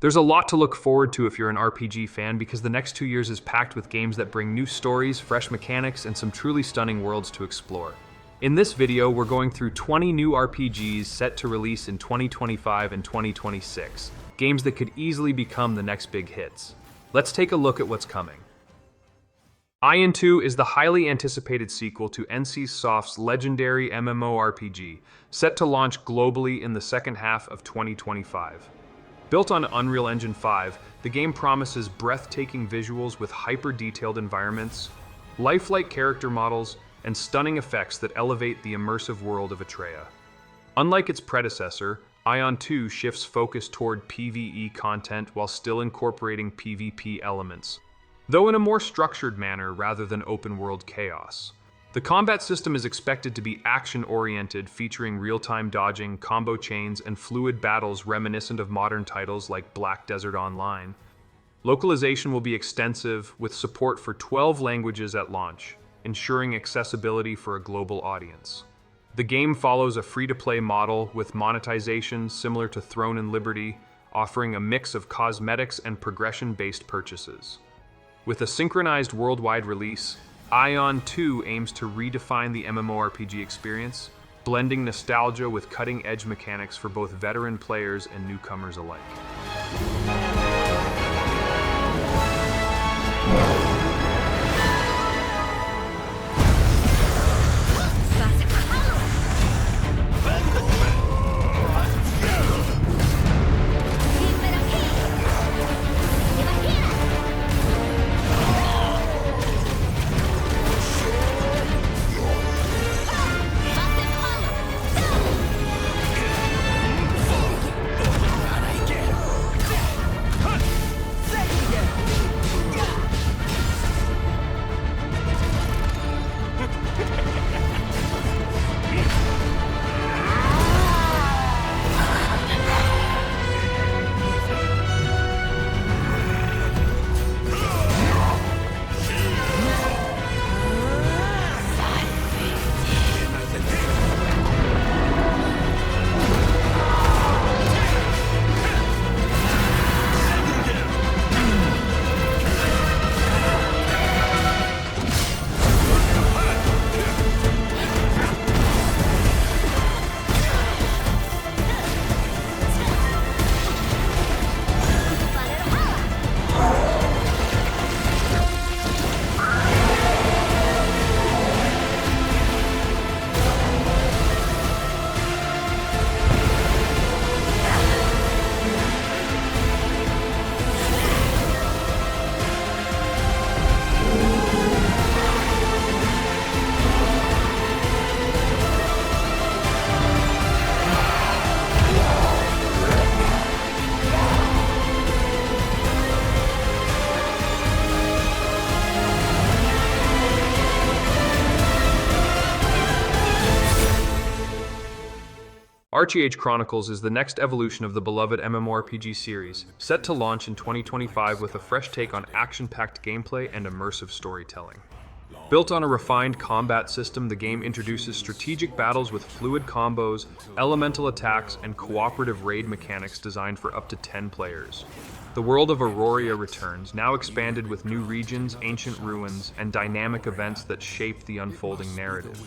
There's a lot to look forward to if you're an RPG fan because the next 2 years is packed with games that bring new stories, fresh mechanics, and some truly stunning worlds to explore. In this video, we're going through 20 new RPGs set to release in 2025 and 2026, games that could easily become the next big hits. Let's take a look at what's coming. Aion 2 is the highly anticipated sequel to NCSoft's legendary MMORPG, set to launch globally in the second half of 2025. Built on Unreal Engine 5, the game promises breathtaking visuals with hyper-detailed environments, lifelike character models, and stunning effects that elevate the immersive world of Atreia. Unlike its predecessor, Aion 2 shifts focus toward PvE content while still incorporating PvP elements, though in a more structured manner rather than open-world chaos. The combat system is expected to be action-oriented, featuring real-time dodging, combo chains, and fluid battles reminiscent of modern titles like Black Desert Online. Localization will be extensive, with support for 12 languages at launch, ensuring accessibility for a global audience. The game follows a free-to-play model with monetization similar to Throne and Liberty, offering a mix of cosmetics and progression-based purchases. With a synchronized worldwide release, Aion 2 aims to redefine the MMORPG experience, blending nostalgia with cutting-edge mechanics for both veteran players and newcomers alike. ArcheAge Chronicles is the next evolution of the beloved MMORPG series, set to launch in 2025 with a fresh take on action-packed gameplay and immersive storytelling. Built on a refined combat system, the game introduces strategic battles with fluid combos, elemental attacks, and cooperative raid mechanics designed for up to 10 players. The world of Aurora returns, now expanded with new regions, ancient ruins, and dynamic events that shape the unfolding narrative.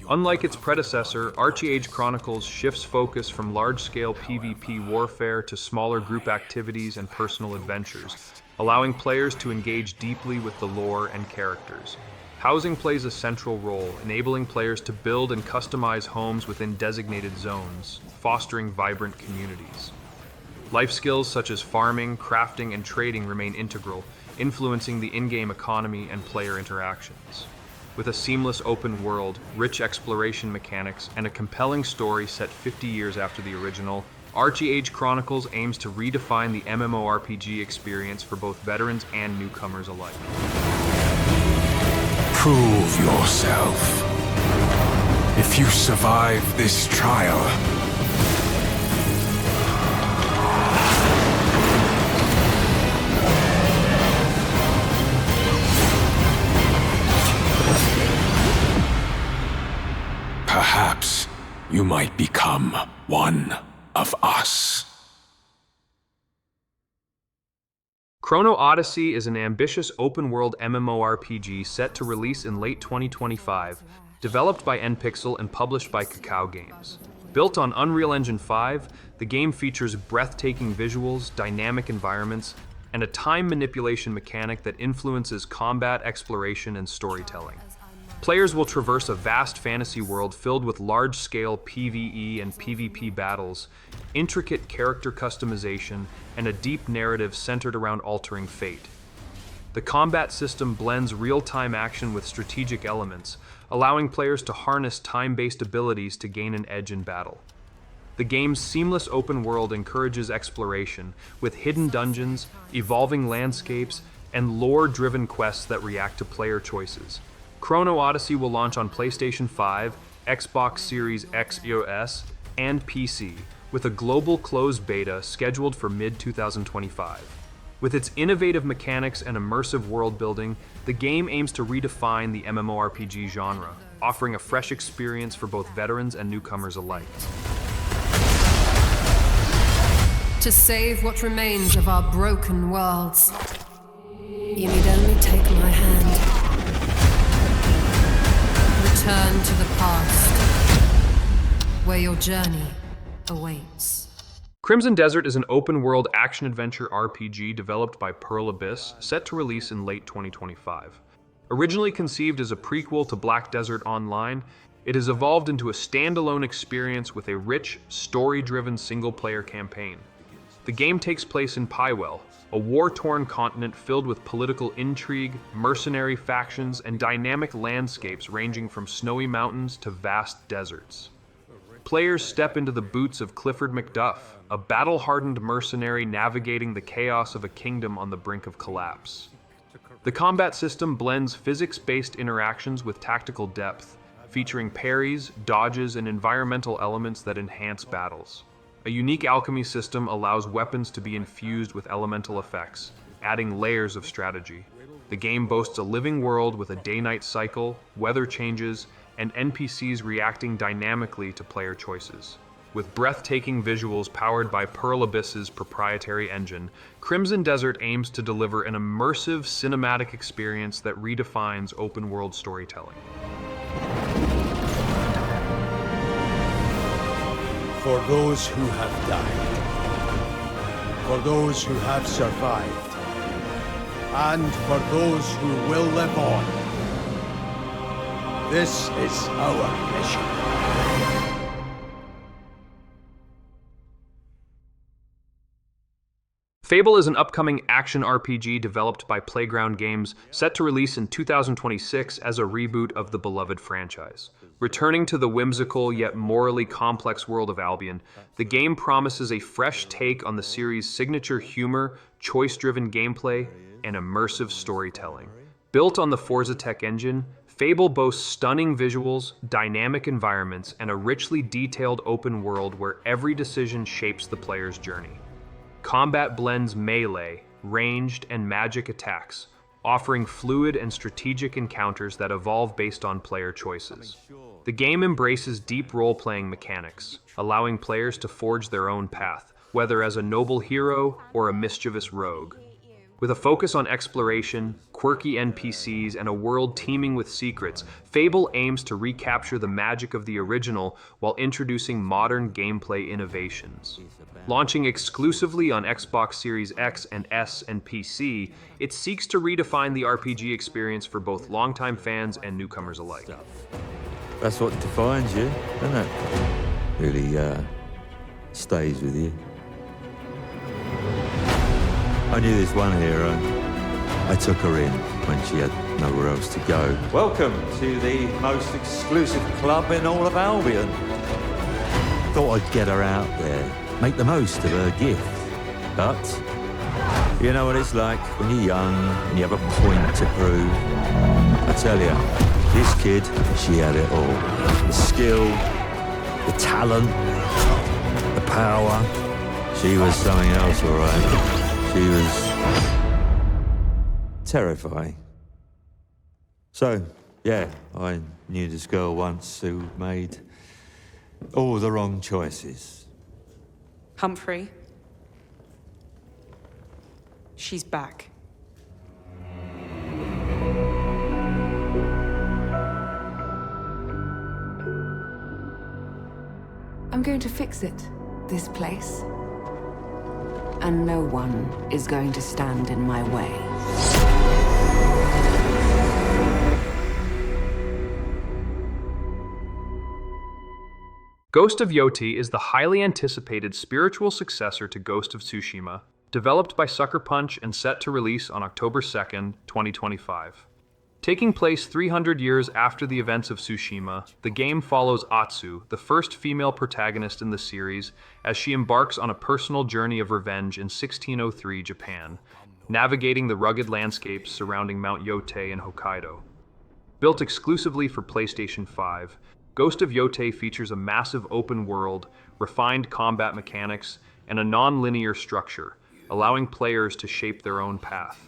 Unlike its predecessor, ArcheAge Chronicles shifts focus from large-scale PvP warfare to smaller group activities and personal adventures, allowing players to engage deeply with the lore and characters. Housing plays a central role, enabling players to build and customize homes within designated zones, fostering vibrant communities. Life skills such as farming, crafting, and trading remain integral, influencing the in-game economy and player interactions. With a seamless open world, rich exploration mechanics, and a compelling story set 50 years after the original, ArcheAge Chronicles aims to redefine the MMORPG experience for both veterans and newcomers alike. Prove yourself. If you survive this trial, perhaps you might become one of us. Chrono Odyssey is an ambitious open-world MMORPG set to release in late 2025, developed by NPixel and published by Cacao Games. Built on Unreal Engine 5, the game features breathtaking visuals, dynamic environments, and a time manipulation mechanic that influences combat, exploration, and storytelling. Players will traverse a vast fantasy world filled with large-scale PvE and PvP battles, intricate character customization, and a deep narrative centered around altering fate. The combat system blends real-time action with strategic elements, allowing players to harness time-based abilities to gain an edge in battle. The game's seamless open world encourages exploration, with hidden dungeons, evolving landscapes, and lore-driven quests that react to player choices. Chrono Odyssey will launch on PlayStation 5, Xbox Series X, and PC, with a global closed beta scheduled for mid-2025. With its innovative mechanics and immersive world building, the game aims to redefine the MMORPG genre, offering a fresh experience for both veterans and newcomers alike. To save what remains of our broken worlds, you need only take my hand. Return to the past, where your journey awaits. Crimson Desert is an open-world action-adventure RPG developed by Pearl Abyss, set to release in late 2025. Originally conceived as a prequel to Black Desert Online, it has evolved into a standalone experience with a rich, story-driven single-player campaign. The game takes place in Pywell, a war-torn continent filled with political intrigue, mercenary factions, and dynamic landscapes ranging from snowy mountains to vast deserts. Players step into the boots of Clifford Macduff, a battle-hardened mercenary navigating the chaos of a kingdom on the brink of collapse. The combat system blends physics-based interactions with tactical depth, featuring parries, dodges, and environmental elements that enhance battles. A unique alchemy system allows weapons to be infused with elemental effects, adding layers of strategy. The game boasts a living world with a day-night cycle, weather changes, and NPCs reacting dynamically to player choices. With breathtaking visuals powered by Pearl Abyss's proprietary engine, Crimson Desert aims to deliver an immersive cinematic experience that redefines open-world storytelling. For those who have died, for those who have survived, and for those who will live on, this is our mission. Fable is an upcoming action RPG developed by Playground Games, set to release in 2026 as a reboot of the beloved franchise. Returning to the whimsical yet morally complex world of Albion, the game promises a fresh take on the series' signature humor, choice-driven gameplay, and immersive storytelling. Built on the Forza Tech engine, Fable boasts stunning visuals, dynamic environments, and a richly detailed open world where every decision shapes the player's journey. Combat blends melee, ranged, and magic attacks, offering fluid and strategic encounters that evolve based on player choices. The game embraces deep role-playing mechanics, allowing players to forge their own path, whether as a noble hero or a mischievous rogue. With a focus on exploration, quirky NPCs, and a world teeming with secrets, Fable aims to recapture the magic of the original while introducing modern gameplay innovations. Launching exclusively on Xbox Series X and S and PC, it seeks to redefine the RPG experience for both longtime fans and newcomers alike. That's what defines you, isn't it? Really stays with you. I knew this one hero. I took her in when she had nowhere else to go. Welcome to the most exclusive club in all of Albion. Thought I'd get her out there, make the most of her gift. But you know what it's like when you're young and you have a point to prove. I tell you, this kid, she had it all. The skill, the talent, the power. She was something else, all right. She was terrifying. So, yeah, I knew this girl once who made all the wrong choices. Humphrey. She's back. I'm going to fix it, this place. And no one is going to stand in my way. Ghost of Yotei is the highly anticipated spiritual successor to Ghost of Tsushima, developed by Sucker Punch and set to release on October 2nd, 2025. Taking place 300 years after the events of Tsushima, the game follows Atsu, the first female protagonist in the series, as she embarks on a personal journey of revenge in 1603 Japan, navigating the rugged landscapes surrounding Mount Yotei in Hokkaido. Built exclusively for PlayStation 5, Ghost of Yotei features a massive open world, refined combat mechanics, and a non-linear structure, allowing players to shape their own path.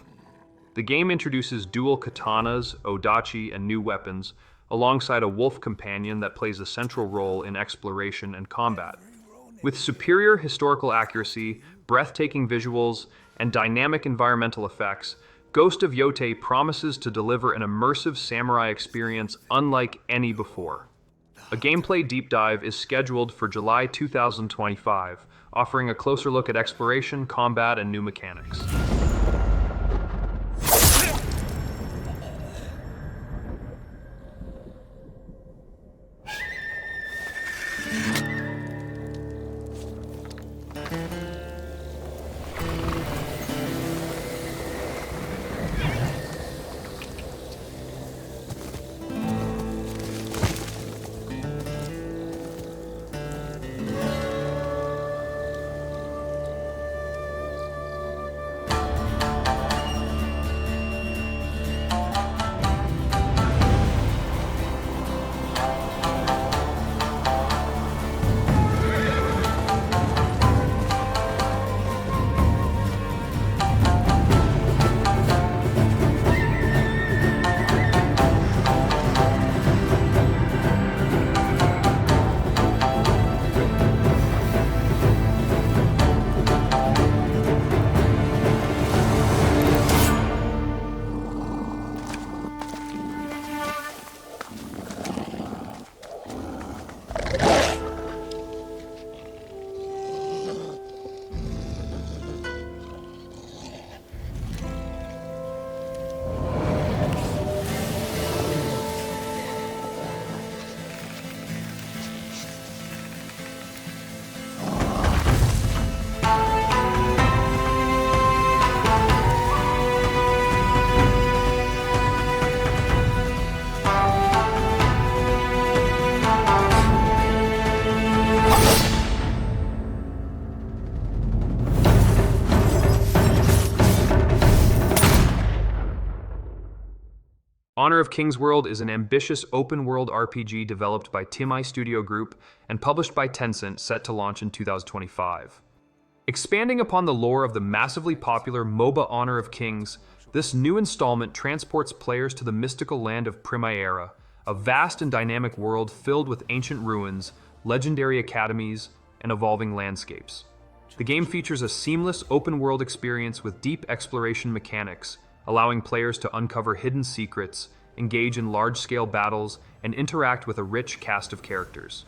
The game introduces dual katanas, odachi, and new weapons, alongside a wolf companion that plays a central role in exploration and combat. With superior historical accuracy, breathtaking visuals, and dynamic environmental effects, Ghost of Yotei promises to deliver an immersive samurai experience unlike any before. A gameplay deep dive is scheduled for July 2025, offering a closer look at exploration, combat, and new mechanics. Honor of Kings World is an ambitious open-world RPG developed by Timai Studio Group and published by Tencent, set to launch in 2025. Expanding upon the lore of the massively popular MOBA Honor of Kings, this new installment transports players to the mystical land of Primavera, a vast and dynamic world filled with ancient ruins, legendary academies, and evolving landscapes. The game features a seamless open-world experience with deep exploration mechanics, allowing players to uncover hidden secrets, engage in large-scale battles, and interact with a rich cast of characters.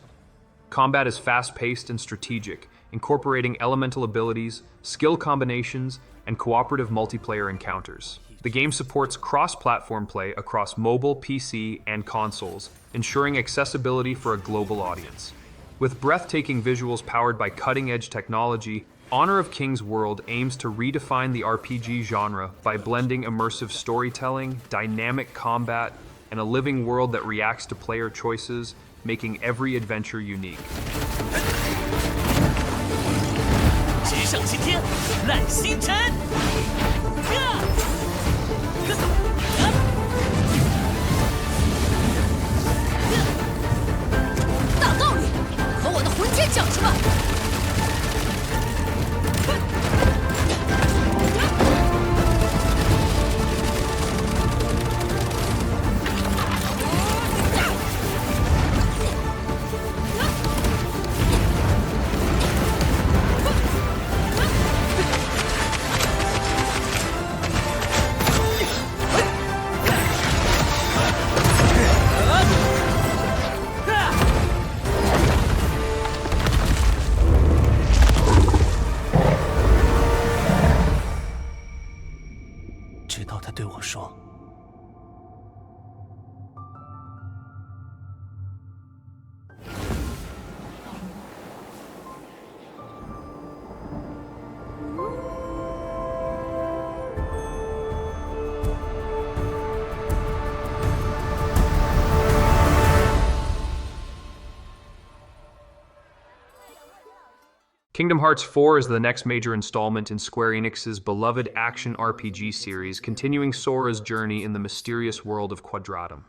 Combat is fast-paced and strategic, incorporating elemental abilities, skill combinations, and cooperative multiplayer encounters. The game supports cross-platform play across mobile, PC, and consoles, ensuring accessibility for a global audience. With breathtaking visuals powered by cutting-edge technology, Honor of Kings World aims to redefine the RPG genre by blending immersive storytelling, dynamic combat, and a living world that reacts to player choices, making every adventure unique. 直上青天，揽星辰。大道理，和我的魂天讲出来。对我说。Kingdom Hearts 4 is the next major installment in Square Enix's beloved action RPG series, continuing Sora's journey in the mysterious world of Quadratum.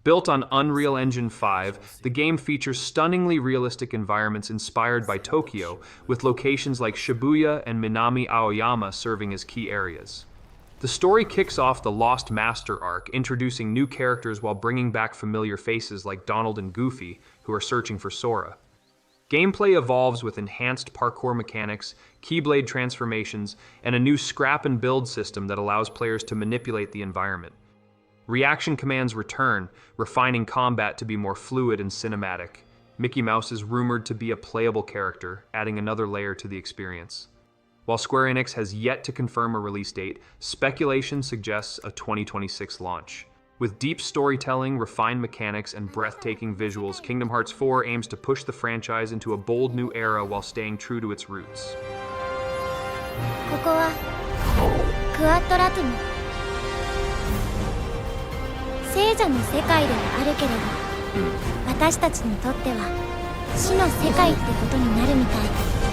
Built on Unreal Engine 5, the game features stunningly realistic environments inspired by Tokyo, with locations like Shibuya and Minami Aoyama serving as key areas. The story kicks off the Lost Master arc, introducing new characters while bringing back familiar faces like Donald and Goofy, who are searching for Sora. Gameplay evolves with enhanced parkour mechanics, keyblade transformations, and a new scrap and build system that allows players to manipulate the environment. Reaction commands return, refining combat to be more fluid and cinematic. Mickey Mouse is rumored to be a playable character, adding another layer to the experience. While Square Enix has yet to confirm a release date, speculation suggests a 2026 launch. With deep storytelling, refined mechanics, and breathtaking visuals, Kingdom Hearts 4 aims to push the franchise into a bold new era while staying true to its roots. ここはクアトラトゥム。聖者の世界ではあるけれど、私たちにとっては死の世界ってことになるみたい。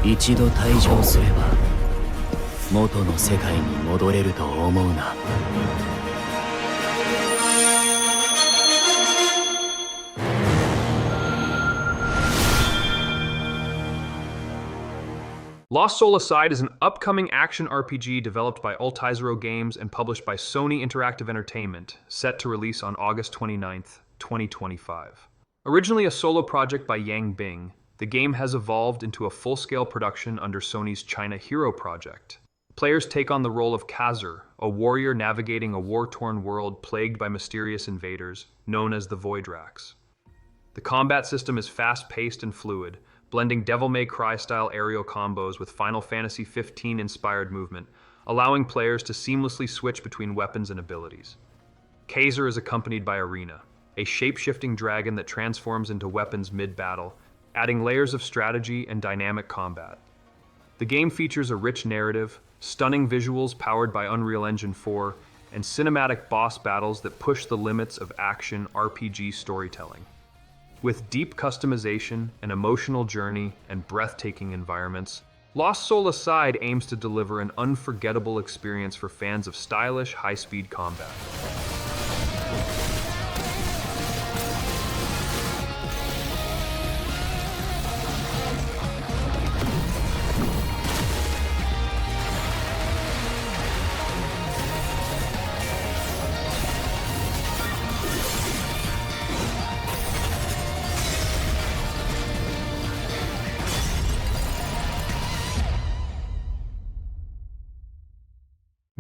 一度退場すれば元の世界に戻れると思うな。Lost Soul Aside is an upcoming action RPG developed by Altizero Games and published by Sony Interactive Entertainment, set to release on August 29th, 2025. Originally a solo project by Yang Bing, the game has evolved into a full-scale production under Sony's China Hero project. Players take on the role of Khazur, a warrior navigating a war-torn world plagued by mysterious invaders, known as the Voidraks. The combat system is fast-paced and fluid, blending Devil May Cry-style aerial combos with Final Fantasy XV-inspired movement, allowing players to seamlessly switch between weapons and abilities. Khazur is accompanied by Arena, a shape-shifting dragon that transforms into weapons mid-battle, adding layers of strategy and dynamic combat. The game features a rich narrative, stunning visuals powered by Unreal Engine 4, and cinematic boss battles that push the limits of action RPG storytelling. With deep customization, an emotional journey, and breathtaking environments, Lost Soul Aside aims to deliver an unforgettable experience for fans of stylish, high-speed combat.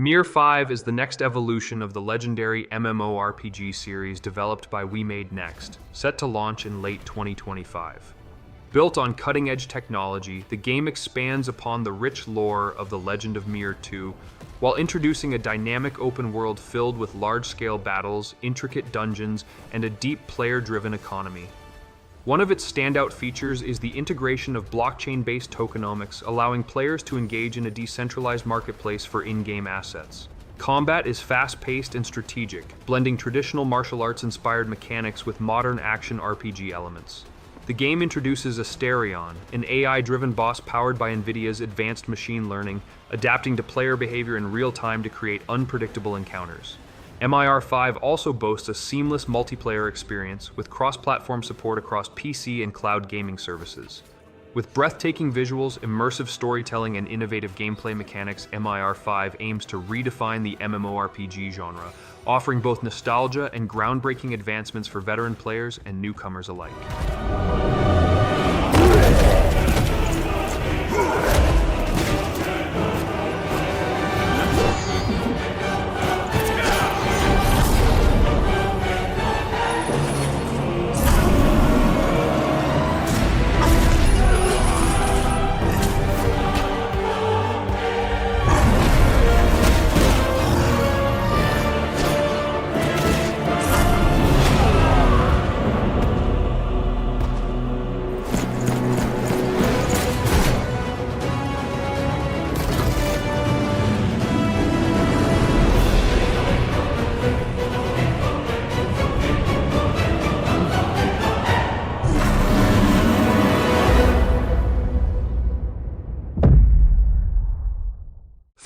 Mir 5 is the next evolution of the legendary MMORPG series developed by We Made Next, set to launch in late 2025. Built on cutting-edge technology, the game expands upon the rich lore of The Legend of Mir 2 while introducing a dynamic open world filled with large-scale battles, intricate dungeons, and a deep player-driven economy. One of its standout features is the integration of blockchain-based tokenomics, allowing players to engage in a decentralized marketplace for in-game assets. Combat is fast-paced and strategic, blending traditional martial arts-inspired mechanics with modern action RPG elements. The game introduces Aion, an AI-driven boss powered by NVIDIA's advanced machine learning, adapting to player behavior in real time to create unpredictable encounters. MIR5 also boasts a seamless multiplayer experience with cross-platform support across PC and cloud gaming services. With breathtaking visuals, immersive storytelling, and innovative gameplay mechanics, MIR5 aims to redefine the MMORPG genre, offering both nostalgia and groundbreaking advancements for veteran players and newcomers alike.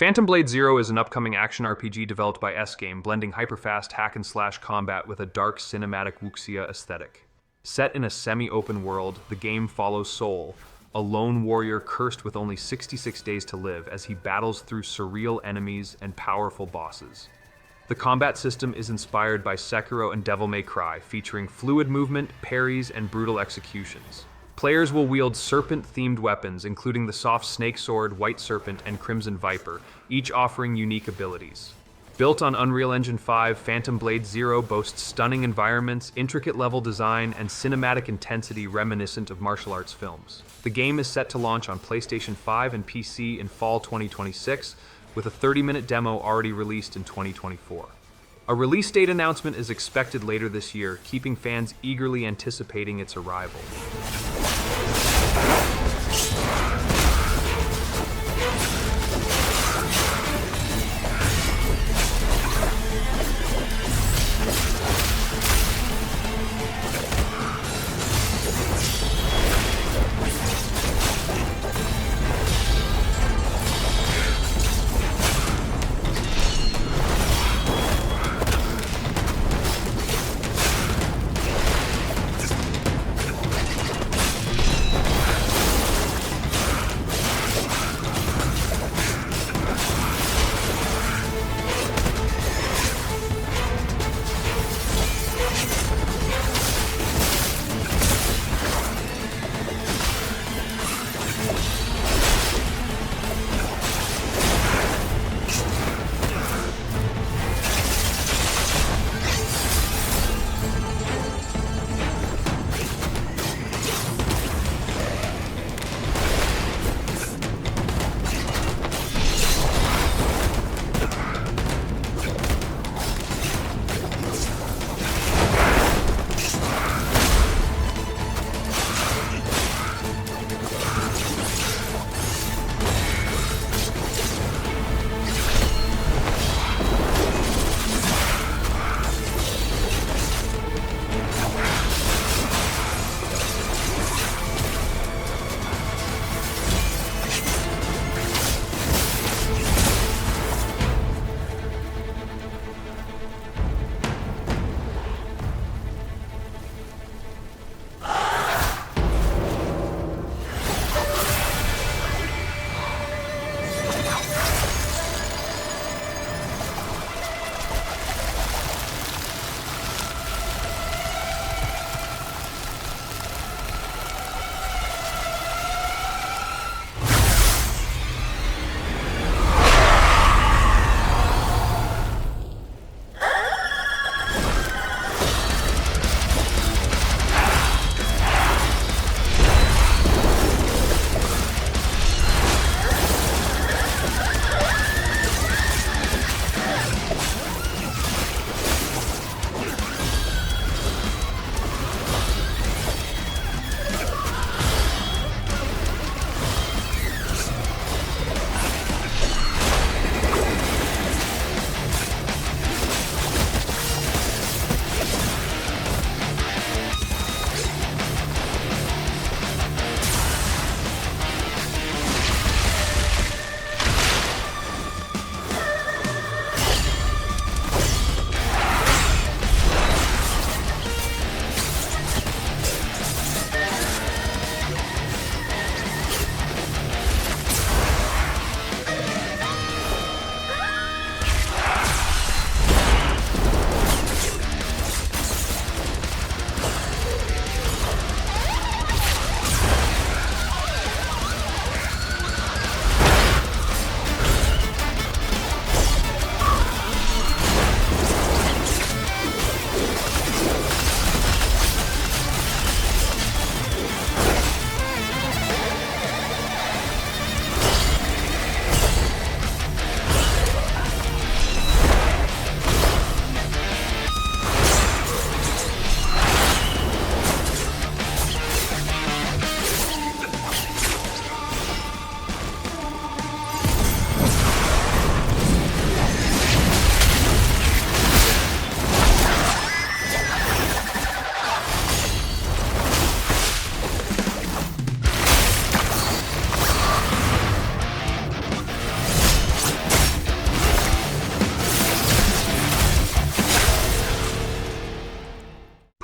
Phantom Blade Zero is an upcoming action RPG developed by S-Game, blending hyperfast hack-and-slash combat with a dark cinematic wuxia aesthetic. Set in a semi-open world, the game follows Soul, a lone warrior cursed with only 66 days to live as he battles through surreal enemies and powerful bosses. The combat system is inspired by Sekiro and Devil May Cry, featuring fluid movement, parries, and brutal executions. Players will wield serpent-themed weapons, including the soft snake sword, white serpent, and crimson viper, each offering unique abilities. Built on Unreal Engine 5, Phantom Blade Zero boasts stunning environments, intricate level design, and cinematic intensity reminiscent of martial arts films. The game is set to launch on PlayStation 5 and PC in fall 2026, with a 30-minute demo already released in 2024. A release date announcement is expected later this year, keeping fans eagerly anticipating its arrival.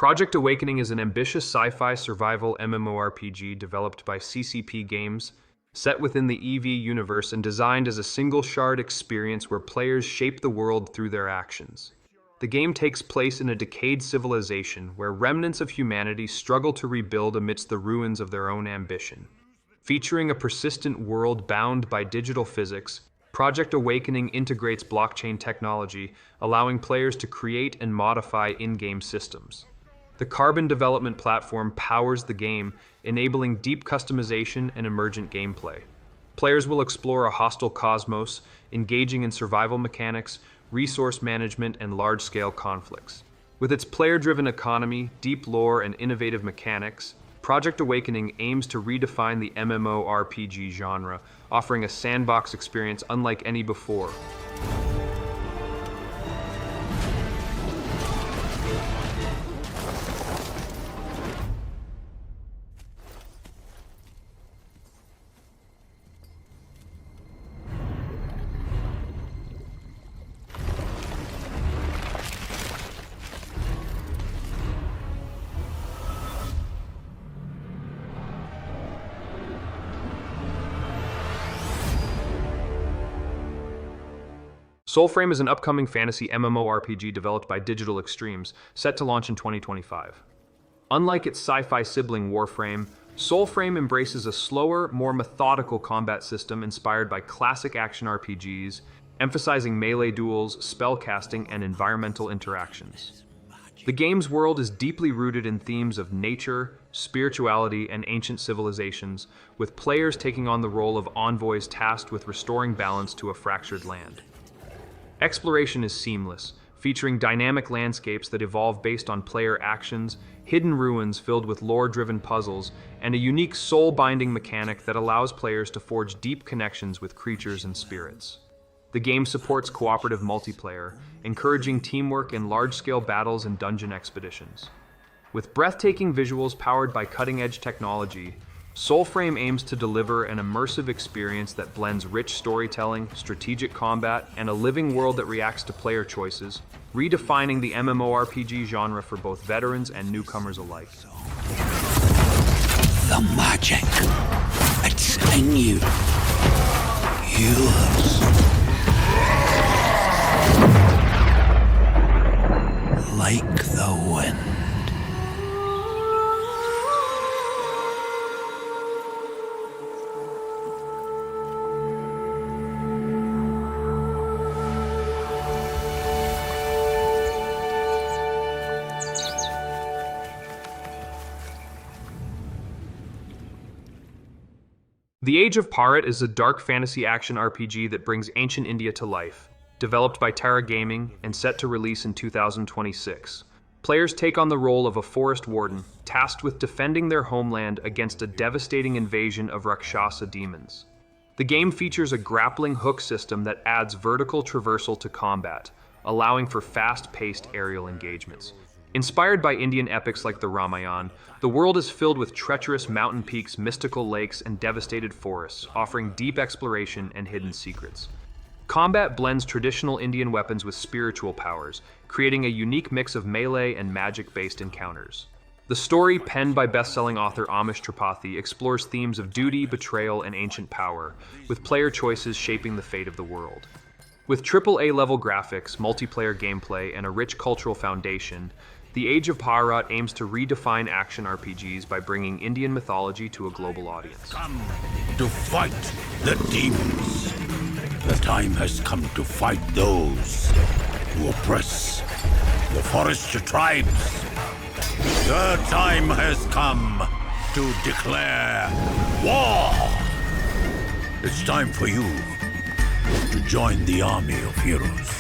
Project Awakening is an ambitious sci-fi survival MMORPG developed by CCP Games, set within the EV universe and designed as a single-shard experience where players shape the world through their actions. The game takes place in a decayed civilization where remnants of humanity struggle to rebuild amidst the ruins of their own ambition. Featuring a persistent world bound by digital physics, Project Awakening integrates blockchain technology, allowing players to create and modify in-game systems. The Carbon development platform powers the game, enabling deep customization and emergent gameplay. Players will explore a hostile cosmos, engaging in survival mechanics, resource management, and large-scale conflicts. With its player-driven economy, deep lore, and innovative mechanics, Project Awakening aims to redefine the MMORPG genre, offering a sandbox experience unlike any before. Soulframe is an upcoming fantasy MMORPG developed by Digital Extremes, set to launch in 2025. Unlike its sci-fi sibling Warframe, Soulframe embraces a slower, more methodical combat system inspired by classic action RPGs, emphasizing melee duels, spellcasting, and environmental interactions. The game's world is deeply rooted in themes of nature, spirituality, and ancient civilizations, with players taking on the role of envoys tasked with restoring balance to a fractured land. Exploration is seamless, featuring dynamic landscapes that evolve based on player actions, hidden ruins filled with lore-driven puzzles, and a unique soul-binding mechanic that allows players to forge deep connections with creatures and spirits. The game supports cooperative multiplayer, encouraging teamwork in large-scale battles and dungeon expeditions. With breathtaking visuals powered by cutting-edge technology, Soulframe aims to deliver an immersive experience that blends rich storytelling, strategic combat, and a living world that reacts to player choices, redefining the MMORPG genre for both veterans and newcomers alike. The magic, it's in you. Yours. Like the wind. The Age of Bhaarat is a dark fantasy action RPG that brings ancient India to life. Developed by Tara Gaming and set to release in 2026. Players take on the role of a forest warden, tasked with defending their homeland against a devastating invasion of Rakshasa demons. The game features a grappling hook system that adds vertical traversal to combat, allowing for fast-paced aerial engagements. Inspired by Indian epics like the Ramayana, the world is filled with treacherous mountain peaks, mystical lakes, and devastated forests, offering deep exploration and hidden secrets. Combat blends traditional Indian weapons with spiritual powers, creating a unique mix of melee and magic-based encounters. The story, penned by best-selling author Amish Tripathi, explores themes of duty, betrayal, and ancient power, with player choices shaping the fate of the world. With AAA-level graphics, multiplayer gameplay, and a rich cultural foundation, The Age of Bhaarat aims to redefine action RPGs by bringing Indian mythology to a global audience. Come to fight the demons. The time has come to fight those who oppress the forest tribes. The time has come to declare war. It's time for you to join the army of heroes.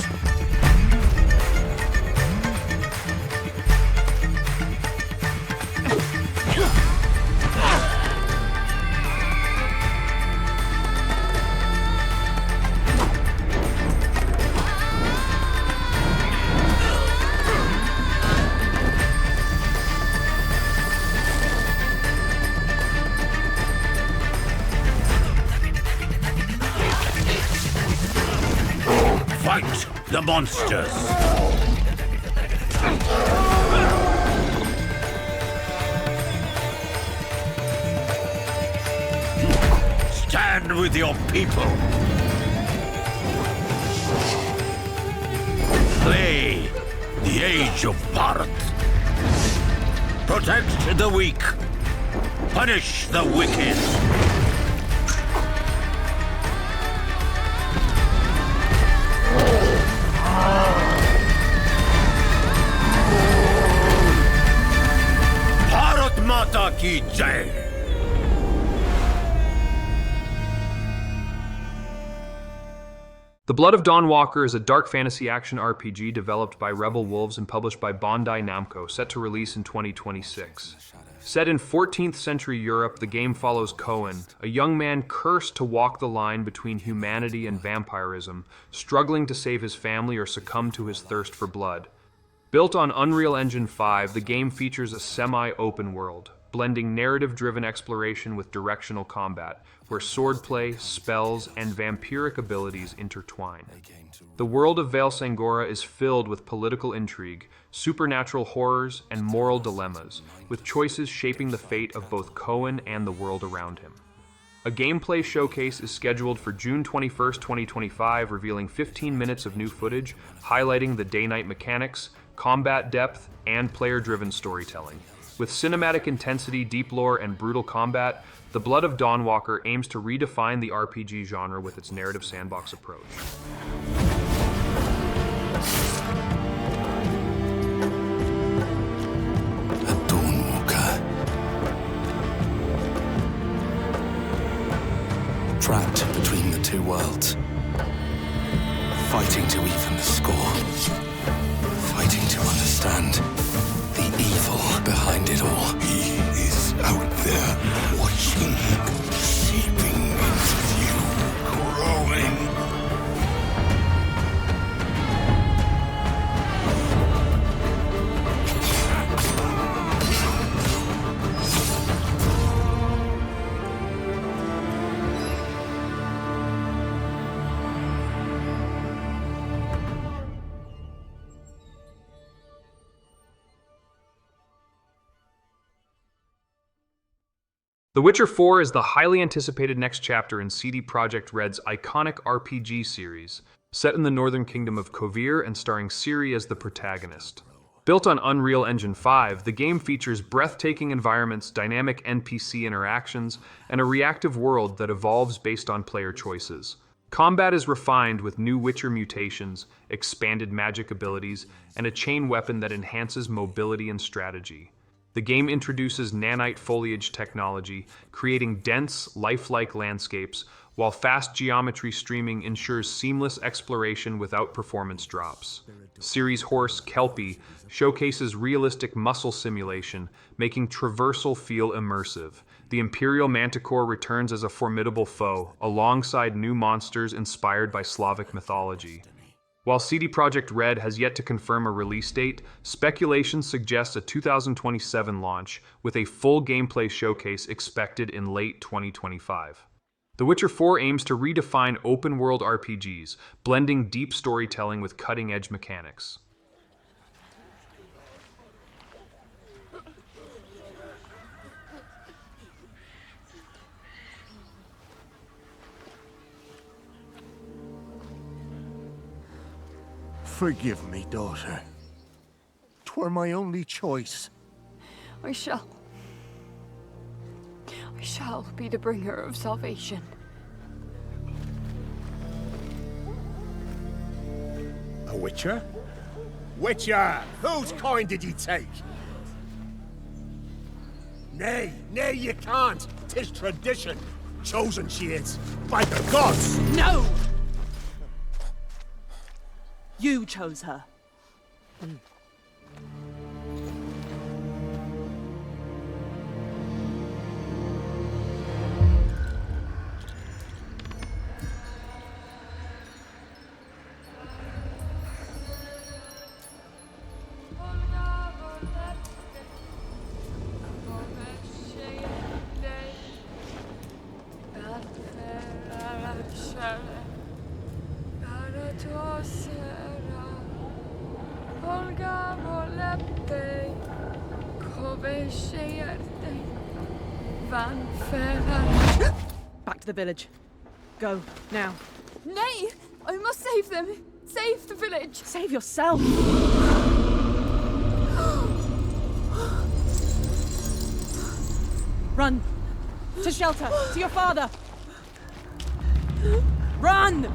Fight the monsters! Stand with your people. Play the Age of Bhaarat. Protect the weak. Punish the wicked. Bharat Mata ki Jai. The Blood of Dawnwalker is a dark fantasy action RPG developed by Rebel Wolves and published by Bandai Namco, set to release in 2026. Set in 14th century Europe, the game follows Cohen, a young man cursed to walk the line between humanity and vampirism, struggling to save his family or succumb to his thirst for blood. Built on Unreal Engine 5, the game features a semi-open world, blending narrative-driven exploration with directional combat, where swordplay, spells, and vampiric abilities intertwine. The world of Vale Sangora is filled with political intrigue, supernatural horrors, and moral dilemmas, with choices shaping the fate of both Cohen and the world around him. A gameplay showcase is scheduled for June 21st, 2025, revealing 15 minutes of new footage, highlighting the day-night mechanics, combat depth, and player-driven storytelling. With cinematic intensity, deep lore, and brutal combat, The Blood of Dawnwalker aims to redefine the RPG genre with its narrative sandbox approach. A Dawnwalker. Trapped between the two worlds. Fighting to even the score. Fighting to understand the evil behind it all. He is out there, watching, seeping into you, growing. The Witcher 4 is the highly anticipated next chapter in CD Projekt Red's iconic RPG series, set in the northern kingdom of Kovir and starring Ciri as the protagonist. Built on Unreal Engine 5, the game features breathtaking environments, dynamic NPC interactions, and a reactive world that evolves based on player choices. Combat is refined with new Witcher mutations, expanded magic abilities, and a chain weapon that enhances mobility and strategy. The game introduces nanite foliage technology, creating dense, lifelike landscapes, while fast geometry streaming ensures seamless exploration without performance drops. Ciri's horse, Kelpie, showcases realistic muscle simulation, making traversal feel immersive. The Imperial Manticore returns as a formidable foe, alongside new monsters inspired by Slavic mythology. While CD Projekt Red has yet to confirm a release date, speculation suggests a 2027 launch, with a full gameplay showcase expected in late 2025. The Witcher 4 aims to redefine open-world RPGs, blending deep storytelling with cutting-edge mechanics. Forgive me, daughter. 'Twere my only choice. I shall be the bringer of salvation. A Witcher? Witcher! Whose coin did ye take? Nay, you can't. 'Tis tradition. Chosen she is, by the gods! No! You chose her. Back to the village. Go, now. Nay! I must save them! Save the village! Save yourself! Run! To shelter! To your father! Run!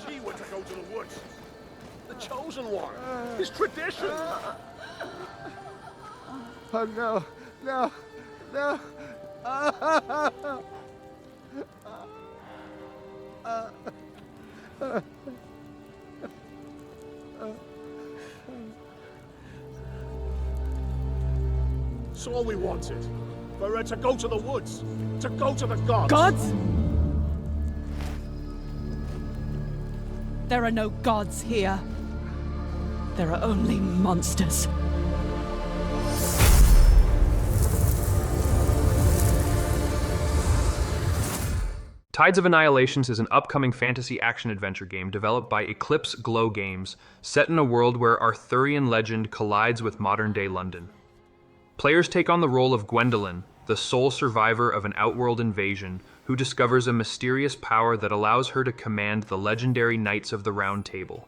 She were to go to the woods. The chosen one. His tradition. Oh no, no, no. It's all we wanted. For her to go to the woods. To go to the gods. Gods? There are no gods here. There are only monsters. Tides of Annihilations is an upcoming fantasy action-adventure game developed by Eclipse Glow Games, set in a world where Arthurian legend collides with modern-day London. Players take on the role of Gwendolyn, the sole survivor of an outworld invasion, who discovers a mysterious power that allows her to command the legendary Knights of the Round Table.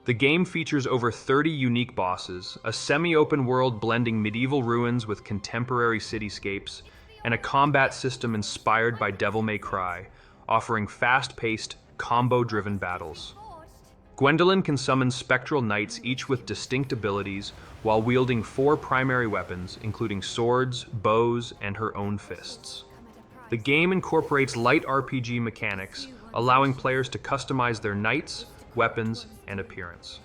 The game features over 30 unique bosses, a semi-open world blending medieval ruins with contemporary cityscapes, and a combat system inspired by Devil May Cry, offering fast-paced, combo-driven battles. Gwendolyn can summon spectral knights, each with distinct abilities, while wielding 4 primary weapons, including swords, bows, and her own fists. The game incorporates light RPG mechanics, allowing players to customize their knights, weapons, and appearance.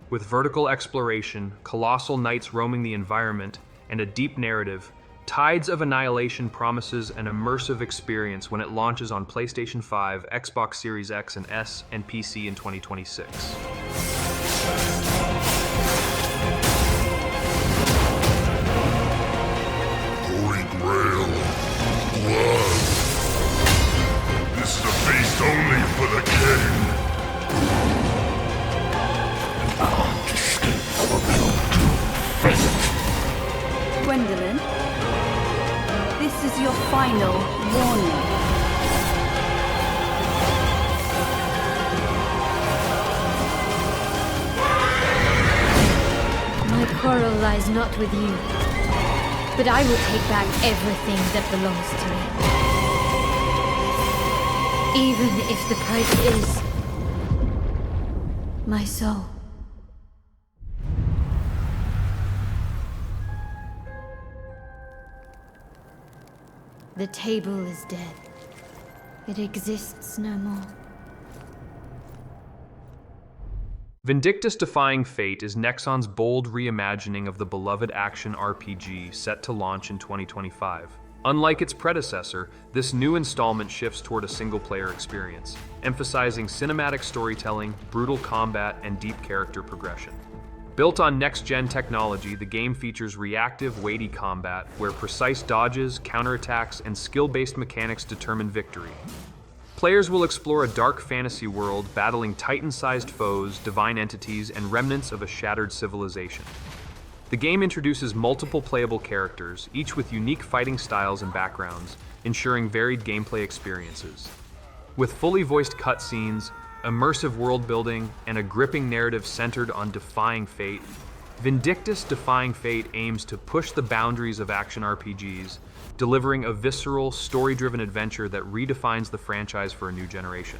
With vertical exploration, colossal knights roaming the environment, and a deep narrative, Tides of Annihilation promises an immersive experience when it launches on PlayStation 5, Xbox Series X and S, and PC in 2026. Holy Grail. Blood. This is a feast only for the king. Gwendolyn, this is your final warning. My quarrel lies not with you, But I will take back everything that belongs to me. Even if the price is my soul. The table is dead. It exists no more. Vindictus Defying Fate is Nexon's bold reimagining of the beloved action RPG set to launch in 2025. Unlike its predecessor, this new installment shifts toward a single-player experience, emphasizing cinematic storytelling, brutal combat, and deep character progression. Built on next-gen technology, the game features reactive, weighty combat, where precise dodges, counterattacks, and skill-based mechanics determine victory. Players will explore a dark fantasy world, battling titan-sized foes, divine entities, and remnants of a shattered civilization. The game introduces multiple playable characters, each with unique fighting styles and backgrounds, ensuring varied gameplay experiences. With fully voiced cutscenes, immersive world building, and a gripping narrative centered on defying fate, Vindictus Defying Fate aims to push the boundaries of action RPGs, delivering a visceral, story-driven adventure that redefines the franchise for a new generation.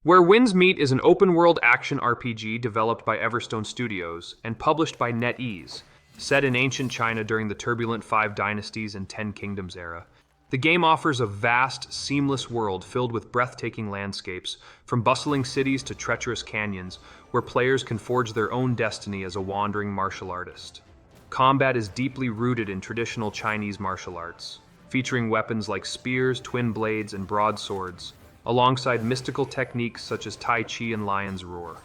Where Winds Meet is an open-world action RPG developed by Everstone Studios and published by NetEase, set in ancient China during the turbulent 5 Dynasties and 10 Kingdoms era. The game offers a vast, seamless world filled with breathtaking landscapes, from bustling cities to treacherous canyons, where players can forge their own destiny as a wandering martial artist. Combat is deeply rooted in traditional Chinese martial arts, featuring weapons like spears, twin blades, and broadswords, alongside mystical techniques such as Tai Chi and Lion's Roar.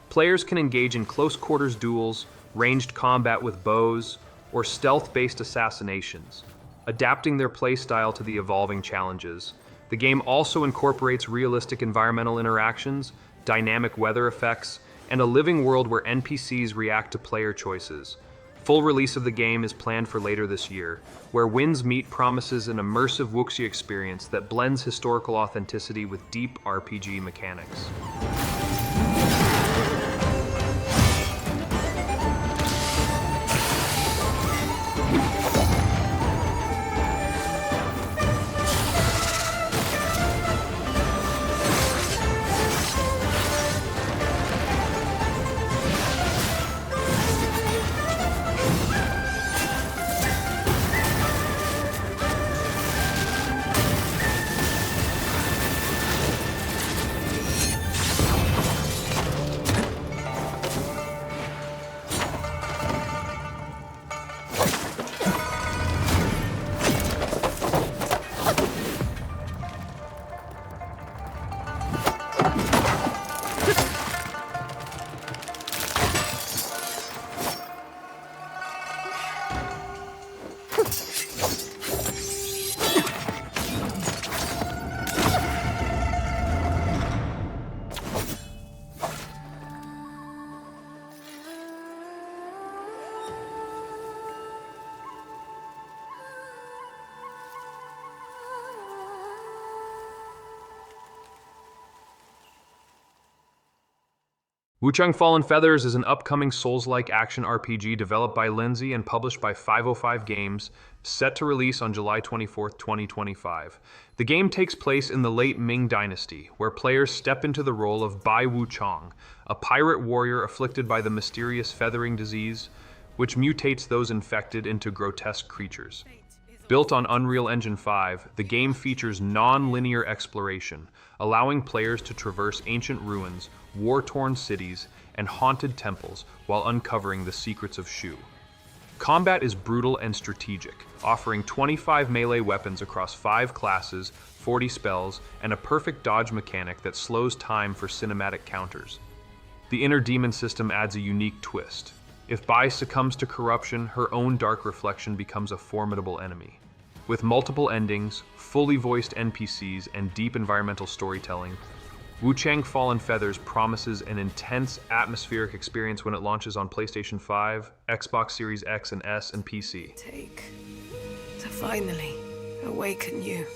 Players can engage in close-quarters duels, ranged combat with bows, or stealth-based assassinations, adapting their playstyle to the evolving challenges. The game also incorporates realistic environmental interactions, dynamic weather effects, and a living world where NPCs react to player choices. Full release of the game is planned for later this year, where Winds Meet promises an immersive wuxia experience that blends historical authenticity with deep RPG mechanics. Wuchang Fallen Feathers is an upcoming Souls-like action RPG developed by Lindsay and published by 505 Games, set to release on July 24, 2025. The game takes place in the late Ming Dynasty, where players step into the role of Bai Wuchang, a pirate warrior afflicted by the mysterious feathering disease, which mutates those infected into grotesque creatures. Built on Unreal Engine 5, the game features non-linear exploration, allowing players to traverse ancient ruins, war-torn cities, and haunted temples while uncovering the secrets of Shu. Combat is brutal and strategic, offering 25 melee weapons across 5 classes, 40 spells, and a perfect dodge mechanic that slows time for cinematic counters. The inner demon system adds a unique twist. If Bai succumbs to corruption, her own dark reflection becomes a formidable enemy. With multiple endings, fully voiced NPCs, and deep environmental storytelling, Wuchang Fallen Feathers promises an intense, atmospheric experience when it launches on PlayStation 5, Xbox Series X and S, and PC. Take to finally awaken you.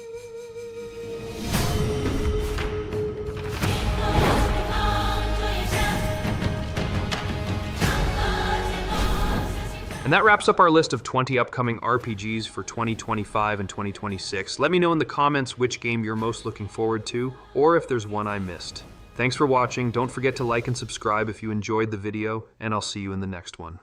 And that wraps up our list of 20 upcoming RPGs for 2025 and 2026. Let me know in the comments which game you're most looking forward to, or if there's one I missed. Thanks for watching. Don't forget to like and subscribe if you enjoyed the video, and I'll see you in the next one.